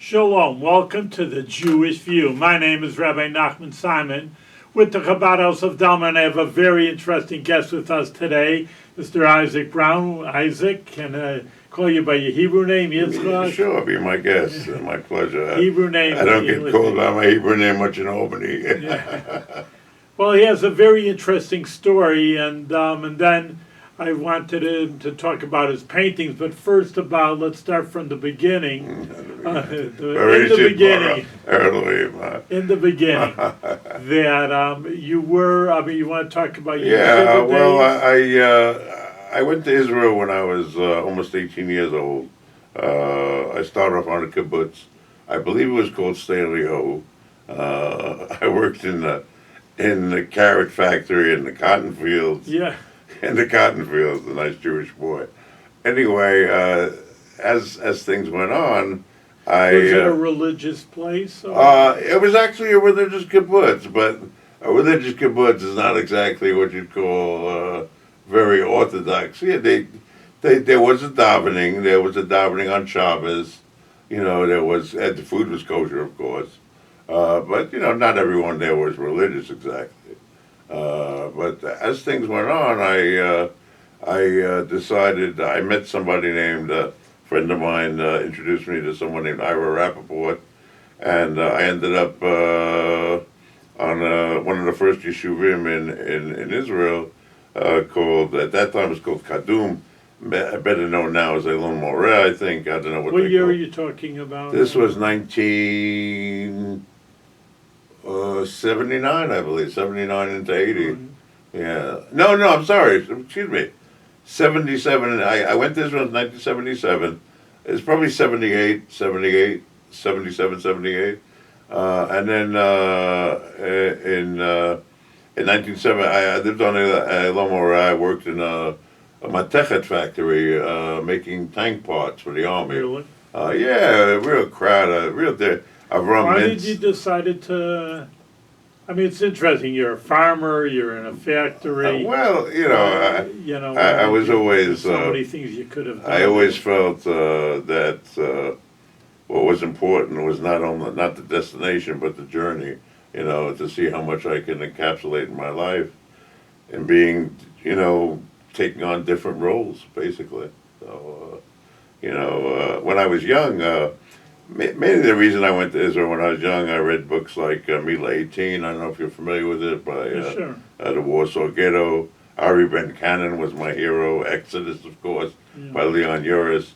Shalom, welcome to the Jewish View. My name is Rabbi Nachman Simon with the Chabad House of Dalman. I have a very interesting guest with us today, Mr. Isaac Brown. Isaac, can I call you by your Hebrew name, Yitzchak? Sure, be my guest. My pleasure. Hebrew name. I don't get called by my Hebrew name much in Albany. Yeah. Well, he has a very interesting story, and then I wanted him to talk about his paintings, but first let's start from the beginning. In the beginning, that you were, you want to talk about your days? I went to Israel when I was almost 18 years old. I started off on a kibbutz. I believe it was called Stelio. I worked in the carrot factory in the cotton fields. Yeah. In the cotton fields, a nice Jewish boy. Anyway, as things went on, Was it a religious place? It was actually a religious kibbutz, but a religious kibbutz is not exactly what you'd call very orthodox. Yeah, there was a davening. There was a davening on Shabbos. The food was kosher, of course. But not everyone there was religious exactly. But as things went on, I decided, I met somebody named, a friend of mine introduced me to someone named Ira Rappaport, and I ended up on one of the first yeshuvim in Israel, called, at that time it was called Kadum, better known now as Elon Moreh, I think. I don't know what year are you talking about? This was 79, I believe, 79 into 80. Mm-hmm. Yeah. No, I'm sorry. Excuse me. 77. I went to Israel in 1977. It's probably 78, 77, 78. And then in 1970, I lived on Elon Moreh. I worked in a matechet factory making tank parts for the army. Really? Yeah, a real crowd, Why did you decide to? I mean, it's interesting. You're a farmer. You're in a factory. I was always so many things you could have done. I always felt that what was important was not the destination, but the journey. To see how much I can encapsulate in my life, and being, taking on different roles, basically. So, when I was young. Mainly the reason I went to Israel when I was young, I read books like Mila 18, I don't know if you're familiar with it, by Sure. The Warsaw Ghetto. Ari Ben Cannon was my hero, Exodus, of course, by Leon Uris.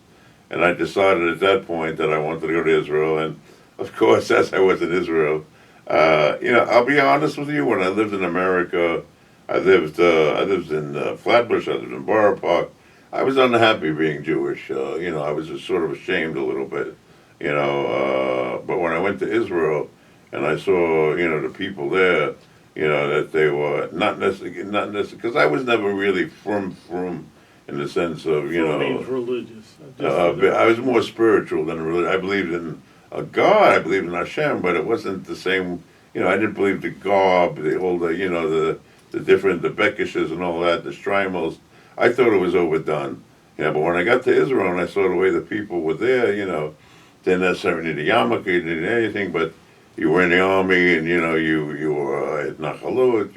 And I decided at that point that I wanted to go to Israel. And, of course, as I was in Israel, I'll be honest with you, when I lived in America, I lived in Flatbush, I lived in Borough Park. I was unhappy being Jewish. I was just sort of ashamed a little bit. But when I went to Israel and I saw, the people there, that they were not necessarily, because I was never really from in the sense of, means religious. I was more spiritual than religious. I believed in a God, I believed in Hashem, but it wasn't the same, I didn't believe the garb, the different, the Bekishes and all that, the Strimals. I thought it was overdone. But when I got to Israel and I saw the way the people were there, didn't necessarily need a yarmulke, you didn't need anything, but you were in the army, and you were at Nachalut.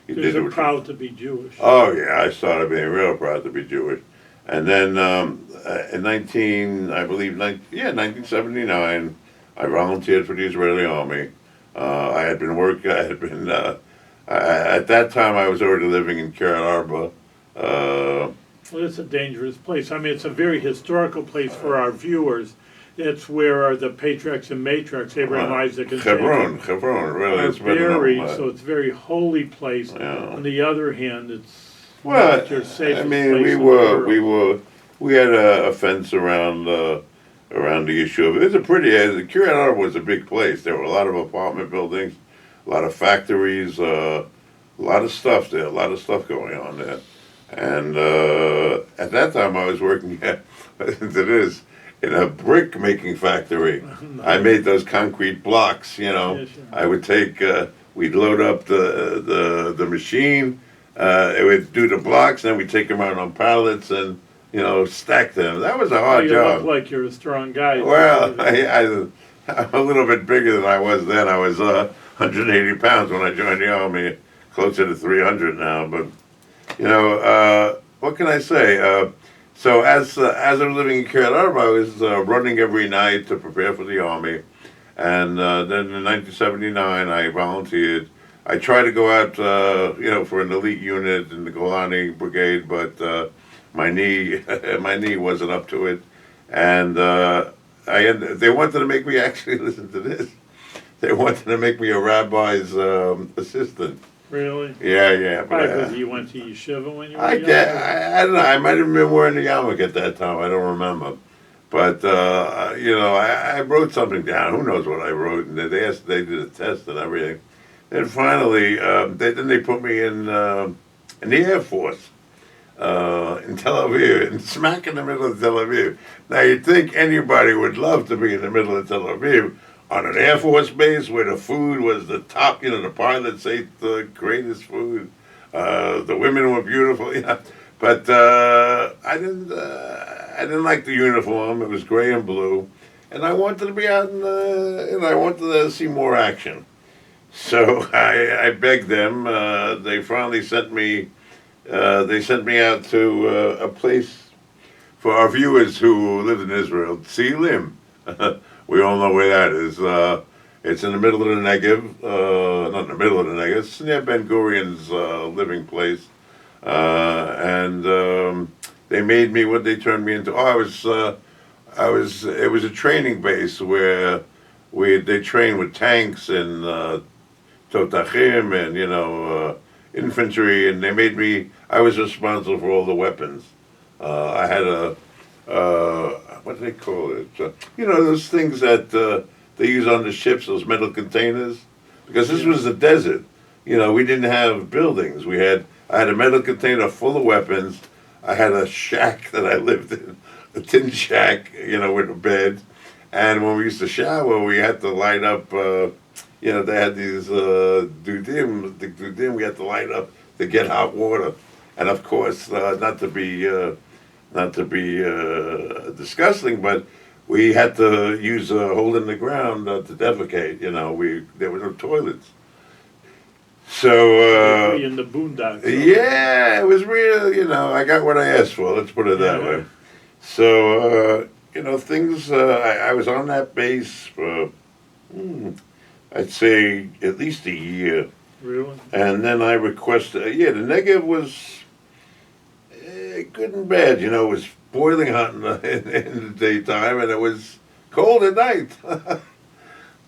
You're proud to be Jewish. Oh yeah, I started being real proud to be Jewish, and then in 1979, I volunteered for the Israeli army. I had been working. At that time I was already living in Kiryat Arba. Well, it's a dangerous place. I mean, it's a very historical place for our viewers. It's where the patriarchs and matriarchs, Abraham, Isaac, and Hebron, really, are buried. So it's a very holy place. Yeah. On the other hand, it's not your safest place. We had a fence around the yeshuva. It's Kiryat Arba was a big place. There were a lot of apartment buildings, a lot of factories, a lot of stuff there, a lot of stuff going on there. And at that time, I was working in a brick making factory. I made those concrete blocks. Yeah, sure. I would take, we'd load up the machine. It would do the blocks, and then we'd take them out on pallets, and stack them. That was a Well, hard you job. look like you're a strong guy. Well, I'm a little bit bigger than I was then. I was 180 pounds when I joined the Army, closer to 300 now. But, what can I say? So as I was living in Kiryat Arba, I was running every night to prepare for the Army. And then in 1979, I volunteered. I tried to go out, for an elite unit in the Golani Brigade, but my knee wasn't up to it. And they wanted to make me actually listen to this. They wanted to make me a rabbi's assistant. Really? Yeah. Probably because you went to yeshiva when you were young? I don't know. I might have been wearing the yarmulke at that time. I don't remember. But I wrote something down. Who knows what I wrote? And they did a test and everything. And finally, they put me in the Air Force in Tel Aviv, smack in the middle of Tel Aviv. Now you'd think anybody would love to be in the middle of Tel Aviv on an Air Force base where the food was the top. The pilots ate the greatest food. The women were beautiful. But I didn't like the uniform. It was gray and blue, and I wanted to be out I wanted to see more action. So I begged them. They finally sent me. They sent me out to a place for our viewers who lived in Israel, Tzilim. We all know where that is. It's in the middle of the Negev. Not in the middle of the Negev. It's near Ben Gurion's living place. And they made me what they turned me into. It was a training base where they trained with tanks and totachim and infantry, and they made me. I was responsible for all the weapons. I had what do they call it? Those things that they use on the ships, those metal containers, because this was the desert. We didn't have buildings. I had a metal container full of weapons. I had a shack that I lived in, a tin shack, with a bed. And when we used to shower, we had to light up. They had these dudim. The dudim we had to light up to get hot water. And of course, not to be disgusting, but we had to use a hole in the ground to defecate. There were no toilets. So in the boondocks. Yeah, it was real. I got what I asked for. Let's put it that way. So things. I was on that base for, I'd say at least a year. Really? And then I requested. The Negev was good and bad. It was boiling hot in the daytime, and it was cold at night.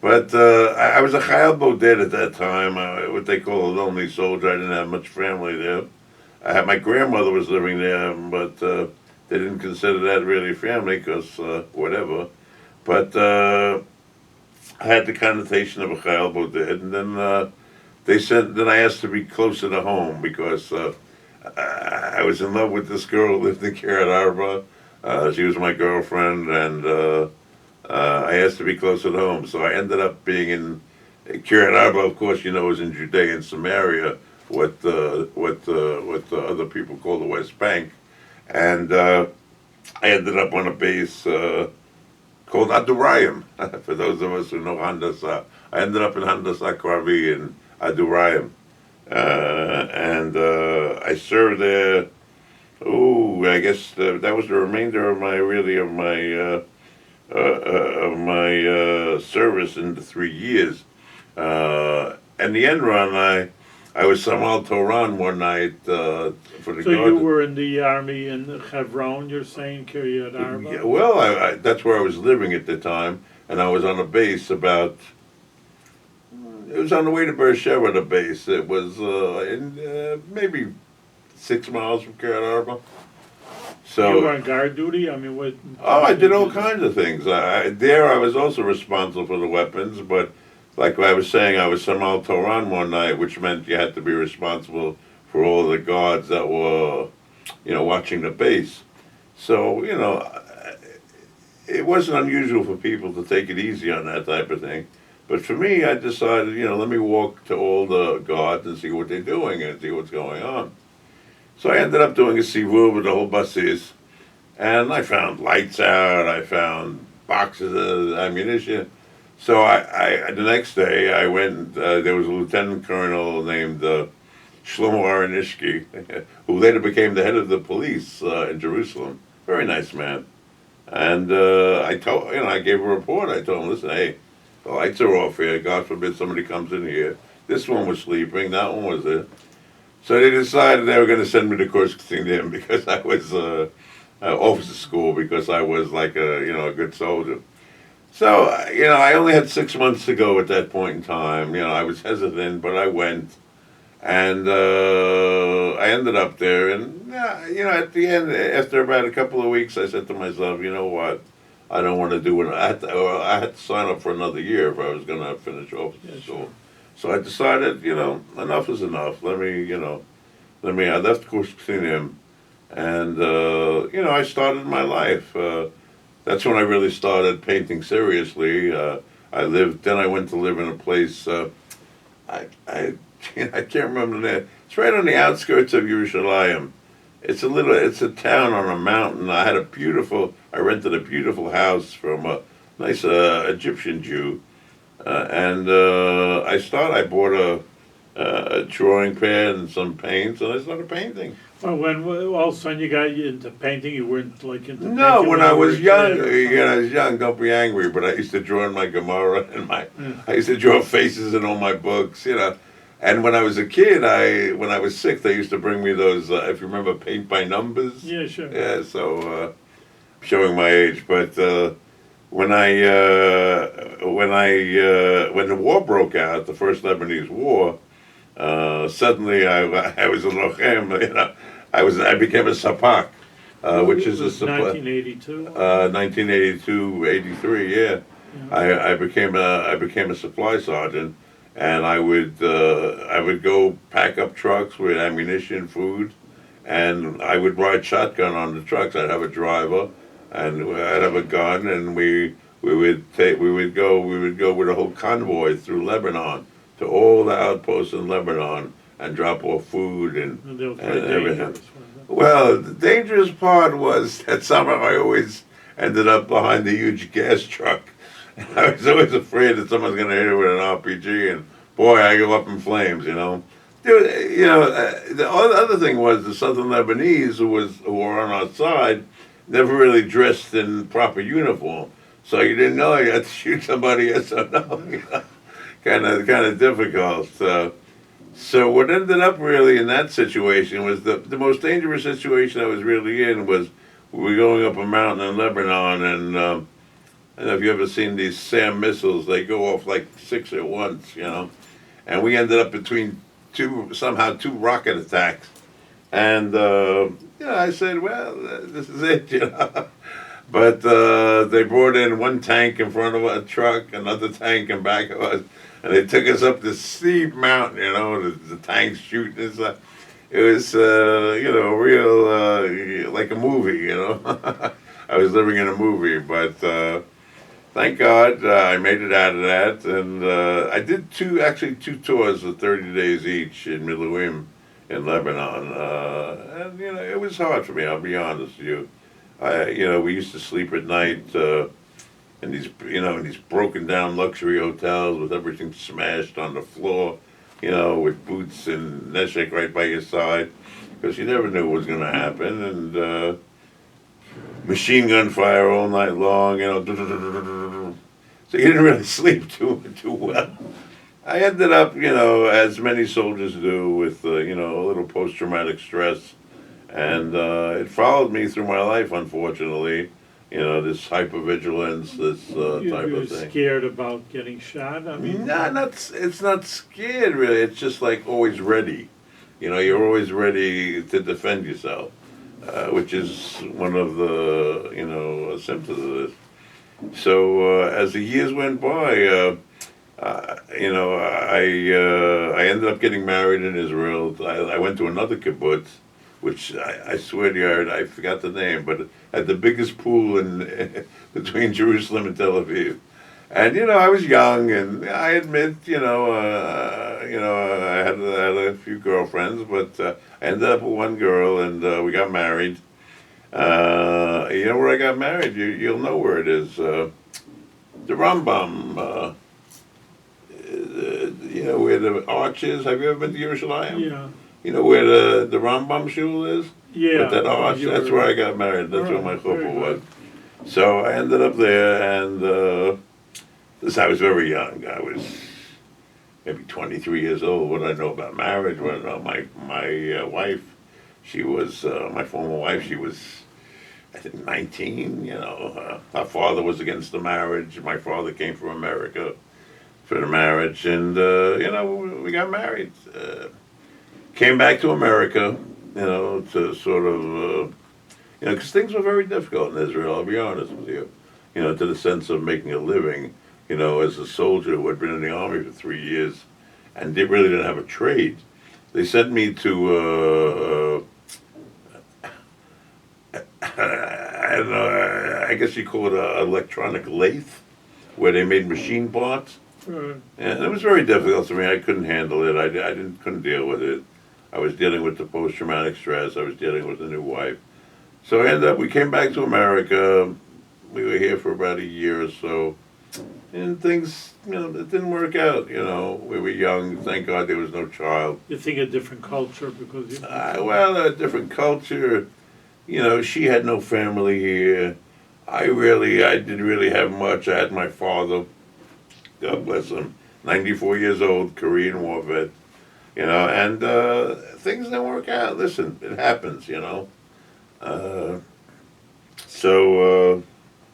But I was a Chayal Boded at that time, what they call a lonely soldier. I didn't have much family there. My grandmother was living there, but they didn't consider that really family because whatever. But I had the connotation of a Chayal Boded, and then then I asked to be closer to home because I was in love with this girl who lived in Kiryat Arba. She was my girlfriend, and I asked to be closer to home, so I ended up being in Kiryat Arba. Of course, is in Judea and Samaria, what the other people call the West Bank, and I ended up on a base called Adurayim. For those of us who know Handasa, I ended up in Handasa Kravi in Adurayim, and I served there. I guess that was the remainder of my service in the 3 years. And the end run, I was Samal Toran one night for the So guard. you were in the army in Hebron, you're saying, Kiryat Arba? Yeah, well, that's where I was living at the time, and I was on a base it was on the way to Beersheba, the base. It was maybe 6 miles from Kiryat Arba. So, you were on guard duty? I mean, what? I did all kinds of things. I was also responsible for the weapons, but like I was saying, I was Samal Toran one night, which meant you had to be responsible for all the guards that were, watching the base. So, it wasn't unusual for people to take it easy on that type of thing. But for me, I decided, let me walk to all the guards and see what they're doing and see what's going on. So I ended up doing a sivuv with the whole basis, and I found lights out. I found boxes of ammunition. So the next day I went. There was a lieutenant colonel named Shlomo Aronishki, who later became the head of the police in Jerusalem. Very nice man. And I gave a report. I told him, listen, hey, the lights are off here. God forbid somebody comes in here. This one was sleeping. That one was there. So they decided they were going to send me to Kursing because I was officer school because I was like a good soldier. So I only had 6 months to go at that point in time. I was hesitant, but I went. And I ended up there, and at the end, after about a couple of weeks, I said to myself, you know what, I don't want to do it. I had to sign up for another year if I was going to finish officer school. Sure. So I decided, enough is enough. I left Kursing, and I started my life. That's when I really started painting seriously. Then I went to live in a place. I can't remember the name. It's right on the outskirts of Yerushalayim. It's a town on a mountain. I rented a beautiful house from a nice Egyptian Jew, and I bought a drawing pad and some paints, and I started painting. Well, when all of a sudden you got into painting, you weren't like into painting? No, when I was young, kid? I was young. Don't be angry, but I used to draw in my Gemara and I used to draw faces in all my books, And when I was a kid, when I was 6, they used to bring me those, if you remember, paint by numbers. Yeah, sure. Yeah, so showing my age, but when the war broke out, the first Lebanese war, suddenly I was a lochem. I became a sapak, which is a 1982. 1982, 83. Yeah, I became a supply sergeant. And I would go pack up trucks with ammunition, food, and I would ride shotgun on the trucks. I'd have a driver, and I'd have a gun, and we would go with a whole convoy through Lebanon to all the outposts in Lebanon and drop off food and everything. Well, the dangerous part was that somehow I always ended up behind the huge gas truck. I was always afraid that someone's going to hit it with an RPG, and boy, I go up in flames, Dude, the other thing was the Southern Lebanese who were on our side never really dressed in proper uniform, so you didn't know you had to shoot somebody, yes or no. Kind of difficult. So what ended up really in that situation was the most dangerous situation I was really in was we were going up a mountain in Lebanon, and I don't know if you ever seen these SAM missiles. They go off like 6 at once, And we ended up between two rocket attacks. And, I said, well, this is it, But they brought in one tank in front of a truck, another tank in back of us, and they took us up this steep mountain, the tanks shooting and stuff. It was, real, like a movie, I was living in a movie, but thank God I made it out of that. And I did two tours of 30 days each in Miluim in Lebanon. And, it was hard for me, I'll be honest with you. We used to sleep at night in these broken down luxury hotels with everything smashed on the floor, with boots and neshek right by your side, because you never knew what was going to happen. And machine gun fire all night long, So you didn't really sleep too well. I ended up, as many soldiers do, with a little post-traumatic stress, and it followed me through my life, unfortunately. This hypervigilance, this type of thing. Scared about getting shot? I mean, it's not scared really. It's just like always ready. You're always ready to defend yourself, which is one of the symptoms of this. So as the years went by, I ended up getting married in Israel. I went to another kibbutz, which I swear to you, I forgot the name, but it had the biggest pool in between Jerusalem and Tel Aviv. And I was young, and I admit, I had a few girlfriends, but I ended up with one girl, and we got married. You know where I got married? You'll know where it is. The Rambam. You know where the arch is. Have you ever been to Yerushalayim? Yeah. You know where the Rambam shul is? Yeah. With that arch? That's where I got married. That's where my chuppah was. So I ended up there, and I was very young. I was maybe 23 years old. What did I know about marriage? What did I know? My wife, she was, my former wife, she was, I think, 19. You know, her father was against the marriage. My father came from America for the marriage, and, you know, we got married. Came back to America, you know, to sort of, you know, because things were very difficult in Israel, I'll be honest with you. You know, to the sense of making a living, you know, as a soldier who had been in the army for 3 years and really didn't have a trade. They sent me to, I don't know, I guess you call it an electronic lathe, where they made machine parts. And it was very difficult for me. I couldn't handle it. Couldn't deal with it. I was dealing with the post-traumatic stress. I was dealing with a new wife. So we came back to America. We were here for about a year or so. And things, you know, it didn't work out, you know. We were young. Thank God there was no child. You think a different culture because you... Well, a different culture. You know, she had no family here. I didn't really have much. I had my father, God bless him, 94 years old, Korean War vet. You know, and things didn't work out. Listen, it happens, you know. So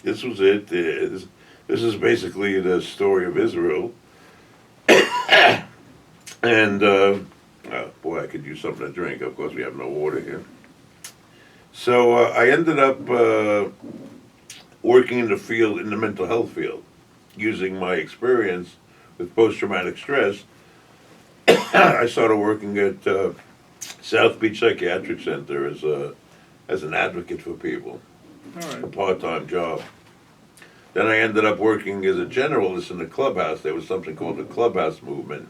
this was it. This is basically the story of Israel. And, boy, I could use something to drink. Of course, we have no water here. So I ended up working in the field, in the mental health field, using my experience with post-traumatic stress. I started working at South Beach Psychiatric Center as an advocate for people, a part-time job. Then I ended up working as a generalist in the clubhouse. There was something called the clubhouse movement,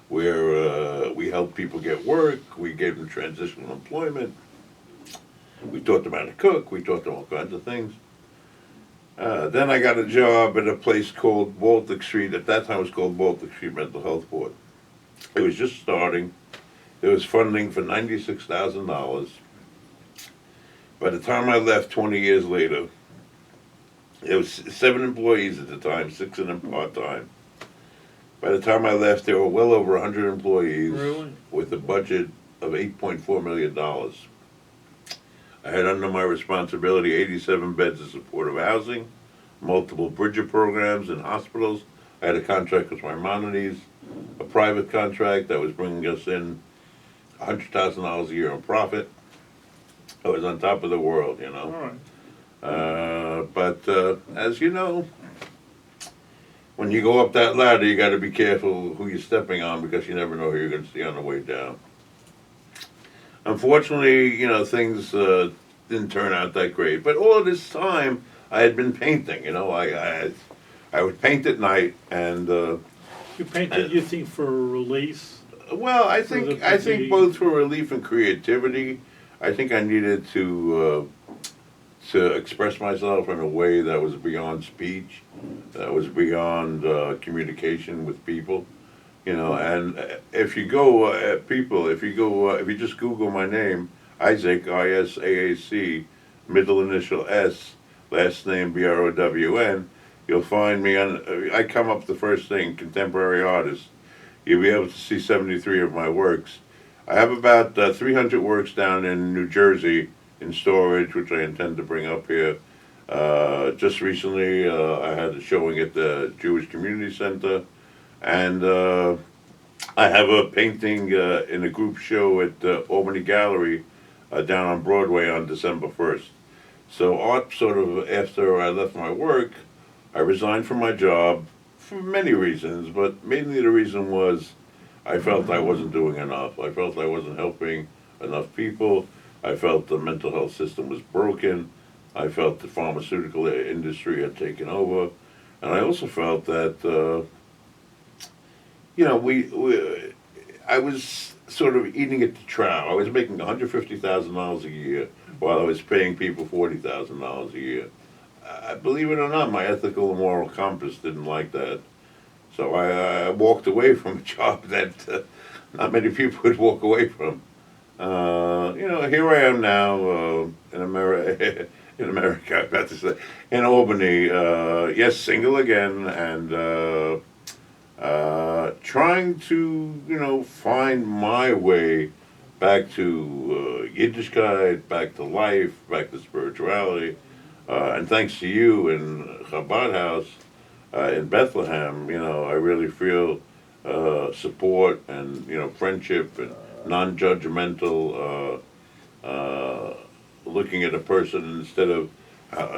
where we helped people get work, we gave them transitional employment, we taught them how to cook, we taught them all kinds of things. Then I got a job at a place called Baltic Street. At that time it was called Baltic Street Mental Health Board. It was just starting. There was funding for $96,000. By the time I left 20 years later, there was 7 employees at the time, 6 of them part-time. By the time I left, there were well over 100 employees with a budget of $8.4 million. I had under my responsibility 87 beds of supportive housing, multiple Bridger programs in hospitals. I had a contract with Maimonides, a private contract that was bringing us in $100,000 a year in profit. I was on top of the world, you know. But as you know, when you go up that ladder, you got to be careful who you're stepping on because you never know who you're going to see on the way down. Unfortunately, you know, things didn't turn out that great. But all this time, I had been painting. You know, I would paint at night, and you painted, you think, for a release? Well, I think both for relief and creativity. I think I needed to express myself in a way that was beyond speech, that was beyond communication with people. You know, and if you go, if you just Google my name, Isaac, I-S-A-A-C, middle initial S, last name B-R-O-W-N, you'll find me on, I come up the first thing, contemporary artist. You'll be able to see 73 of my works. I have about 300 works down in New Jersey in storage, which I intend to bring up here. Just recently, I had a showing at the Jewish Community Center. And I have a painting in a group show at Albany Gallery down on Broadway on December 1st. So art sort of, after I left my work, I resigned from my job for many reasons, but mainly the reason was I felt I wasn't doing enough. I felt I wasn't helping enough people. I felt the mental health system was broken. I felt the pharmaceutical industry had taken over. And I also felt that you know, I was sort of eating at the trough. I was making $150,000 a year while I was paying people $40,000 a year. Believe it or not, my ethical and moral compass didn't like that. So I walked away from a job that not many people would walk away from. Here I am now in America. In America, I'm about to say, in Albany. Yes, single again, and trying to find my way back to Yiddishkeit, back to life, back to spirituality. And thanks to you in Chabad House in Bethlehem, I really feel support and friendship and non-judgmental, looking at a person instead of how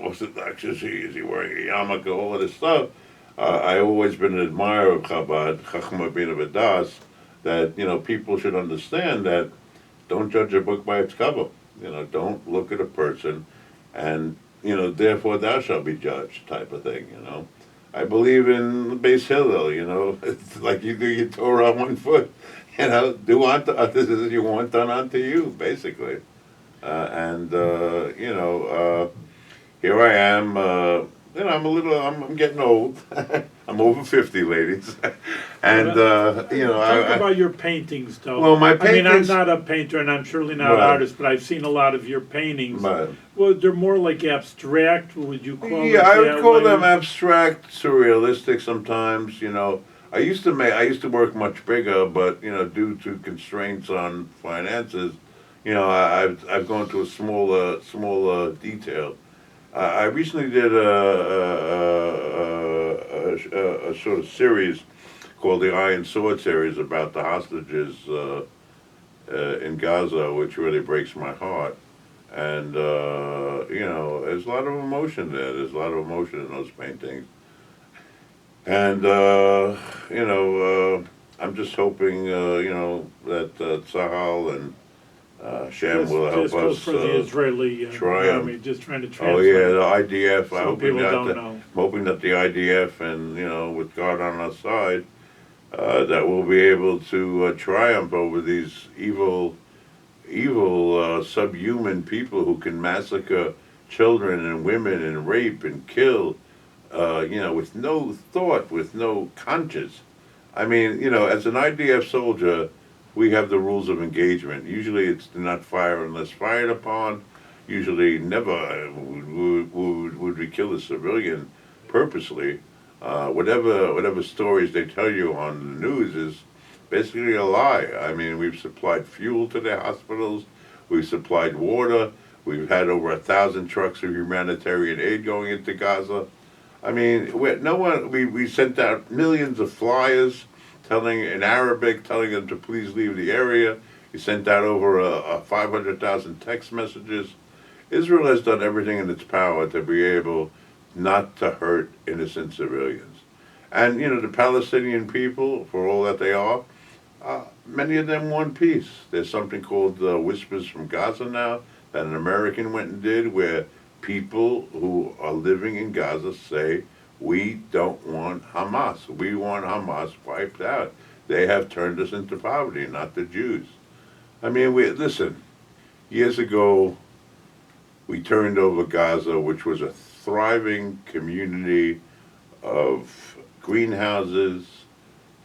what's it actually is he wearing a yarmulke, all of this stuff. I always been an admirer of Chabad, Chachma Bina V'das, that people should understand that don't judge a book by its cover. Don't look at a person, and therefore thou shalt be judged, type of thing. I believe in Beis Hillel. It's like you do your Torah on one foot. Do unto others as you want done unto you, basically. Here I am. I'm getting old. I'm over 50, ladies. And Talk about your paintings, though. Well, my I mean, I'm paintings- not a painter, and I'm surely not an Right. artist, but I've seen a lot of your paintings. Right. Well, they're more like abstract. Would you call it Yeah, I would that call way? them abstract, surrealistic sometimes. I used to work much bigger, but due to constraints on finances, I've gone to a smaller detail. I recently did a sort of series called the Iron Sword series about the hostages in Gaza, which really breaks my heart. And there's a lot of emotion there. There's a lot of emotion in those paintings. And I'm just hoping that Tzahal and Shem will help This goes us. for the Israeli triumph. army, just trying to Oh yeah, translate. the IDF. Some people don't know. I'm hoping that the IDF and with God on our side, that we'll be able to triumph over these evil, subhuman people who can massacre children and women and rape and kill, with no thought, with no conscience. I mean, as an IDF soldier, we have the rules of engagement. Usually it's do not fire unless fired upon. Usually never would we kill a civilian purposely. Whatever stories they tell you on the news is basically a lie. I mean, we've supplied fuel to their hospitals. We've supplied water. We've had over 1,000 trucks of humanitarian aid going into Gaza. I mean, we sent out millions of flyers in Arabic, telling them to please leave the area. We sent out over 500,000 text messages. Israel has done everything in its power to be able not to hurt innocent civilians. And, the Palestinian people, for all that they are, many of them want peace. There's something called Whispers from Gaza now that an American went and did, where people who are living in Gaza say, we don't want Hamas. We want Hamas wiped out. They have turned us into poverty, not the Jews. I mean, listen, years ago, we turned over Gaza, which was a thriving community of greenhouses,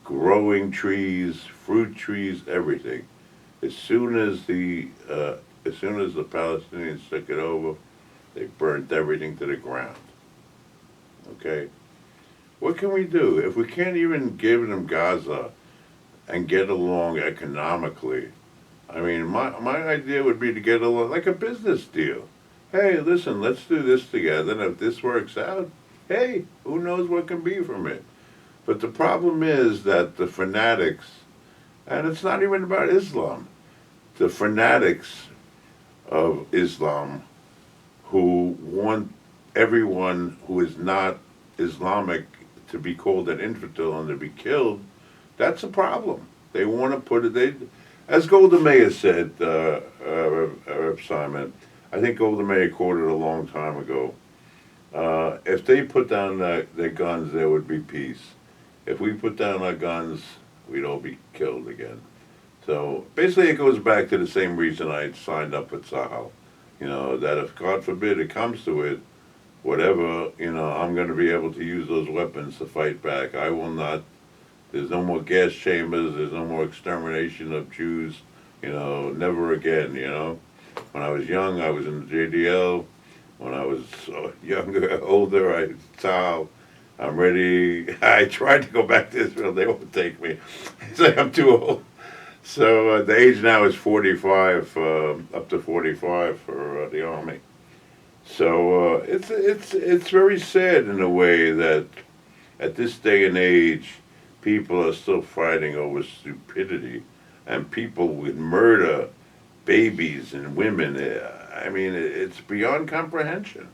growing trees, fruit trees, everything. As soon as the Palestinians took it over, they burnt everything to the ground. Okay? What can we do? If we can't even give them Gaza and get along economically, I mean, my idea would be to get along like a business deal. Hey, listen, let's do this together, and if this works out, hey, who knows what can be from it. But the problem is that the fanatics, and it's not even about Islam, the fanatics of Islam who want everyone who is not Islamic to be called an infidel and to be killed, that's a problem. They want to put it, as Golda Meir said, Rabbi Simon, I think Golda Meir quoted a long time ago, if they put down their guns, there would be peace. If we put down our guns, we'd all be killed again. So basically, it goes back to the same reason I signed up with Sahel. You know, that if God forbid it comes to it, whatever, you know, I'm going to be able to use those weapons to fight back. I will not. There's no more gas chambers. There's no more extermination of Jews. You know, never again. You know, when I was young, I was in the JDL. When I was younger, older, I'm ready. I tried to go back to Israel. They won't take me. They say I'm too old. So the age now is 45, up to 45 for the army. So it's very sad in a way that at this day and age, people are still fighting over stupidity, and people would murder babies and women. I mean, it's beyond comprehension.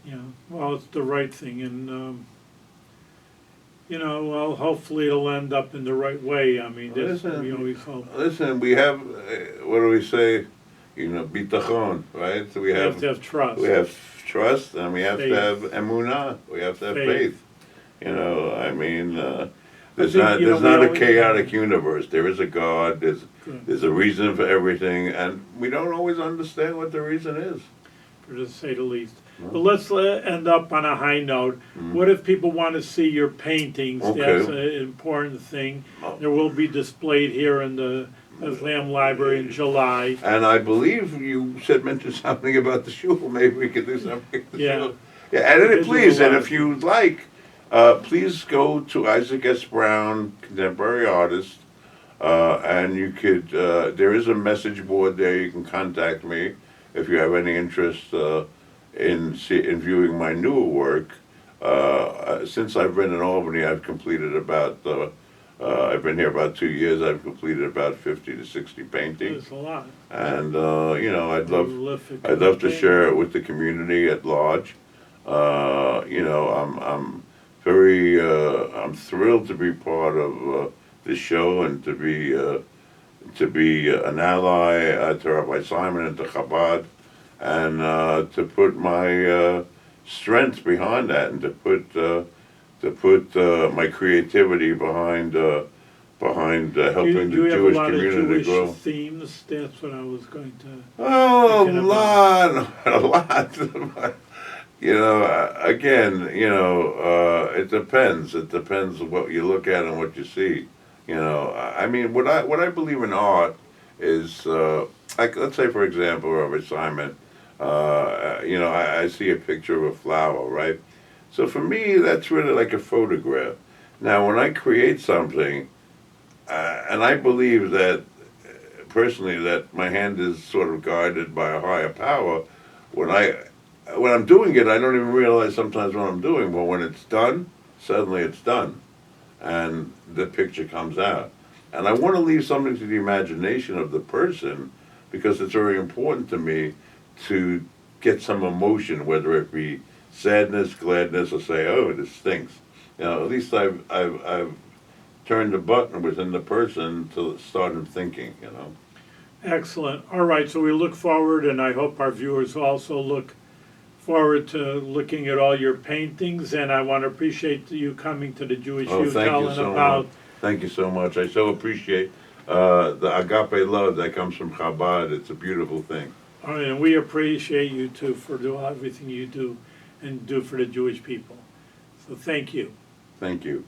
Yeah, well, it's the right thing, and you know, well, hopefully it'll end up in the right way. I mean, that's what we always hope. Listen, we have, what do we say? You know, bitachon, right? So We have to have trust. we have trust, and we have Faith. to have emunah. We have to have faith. You know, I mean, there's think, you know, not we a always- chaotic universe. There is a God. Good. There's a reason for everything, and we don't always understand what the reason is. To say the least. No. But let's end up on a high note. What if people want to see your paintings? Okay. That's an important thing. There will be displayed here in the Islam Library in July. And I believe you mentioned something about the shul. Maybe we could do something. At the Yeah. shul. Yeah, and Digital please, and art. if you'd like, please go to Isaac S. Brown, contemporary artist, and you could. There is a message board there. You can contact me if you have any interest in viewing my newer work. Since I've been in Albany, I've completed about. I've been here about 2 years. I've completed about 50 to 60 paintings, There's a lot. and you know, I'd love to Prolific. share it with the community at large. You know, I'm very I'm thrilled to be part of this show and to be an ally to Rabbi Simon and to Chabad, and to put my strength behind that, and to put my creativity behind helping Do you the have a Jewish lot of community Jewish grow. themes? That's what I was going to. Oh, Thinking about- a lot. You know, again, you know, it depends. It depends on what you look at and what you see. You know, I mean, what I believe in art is, like, let's say, for example, Rabbi Simon, you know, I see a picture of a flower, right? So for me, that's really like a photograph. Now, when I create something, and I believe that, personally, that my hand is sort of guided by a higher power, when I'm doing it, I don't even realize sometimes what I'm doing, but when it's done, suddenly it's done, and the picture comes out. And I want to leave something to the imagination of the person, because it's very important to me to get some emotion, whether it be sadness, gladness, or say, oh, this stinks. You know, at least I've turned the button within the person to start him thinking, you know. Excellent. All right, so we look forward, and I hope our viewers also look forward to looking at all your paintings, and I want to appreciate you coming to the Jewish Oh, View, thank you telling so about. much. Thank you so much. I so appreciate the agape love that comes from Chabad. It's a beautiful thing. All right, and we appreciate you too for everything you do and do for the Jewish people. So thank you. Thank you.